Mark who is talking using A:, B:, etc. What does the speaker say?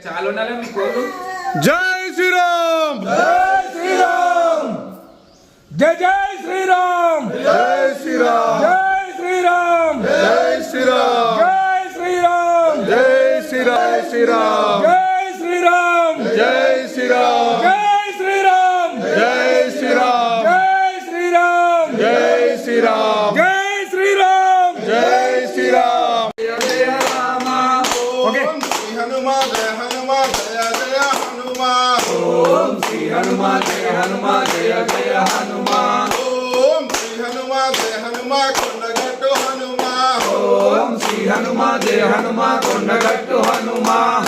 A: చాలా ఉండాలి మీ కోరు.
B: జై శ్రీరామ్,
C: జై శ్రీరామ్, జై జై శ్రీరామ్,
B: జై శ్రీరామ్,
C: జై శ్రీరామ్,
B: జై శ్రీరామ్,
C: జై శ్రీరామ్,
B: జై శ్రీరామ్,
C: జై శ్రీరామ్,
B: జై శ్రీరామ్,
C: జై శ్రీరామ్,
B: జై శ్రీరామ్,
C: జై శ్రీరామ్,
B: జై శ్రీరామ్,
C: జై శ్రీరామ్,
B: జై శ్రీరామ్.
C: ఓకే.
B: శ్రీ హనుమాన్ జయ హనుమాన్ జయ జయ హనుమాన్.
A: ఓం శ్రీ హనుమాన్ జయ హనుమాన్ జయ జయ హనుమాన్.
B: ఓం శ్రీ హనుమాన్ జయ హనుమాన్ కొండగట్టు హనుమాన్.
A: ఓం శ్రీ హనుమాన్ జయ హనుమాన్ కొండగట్టు హనుమాన్.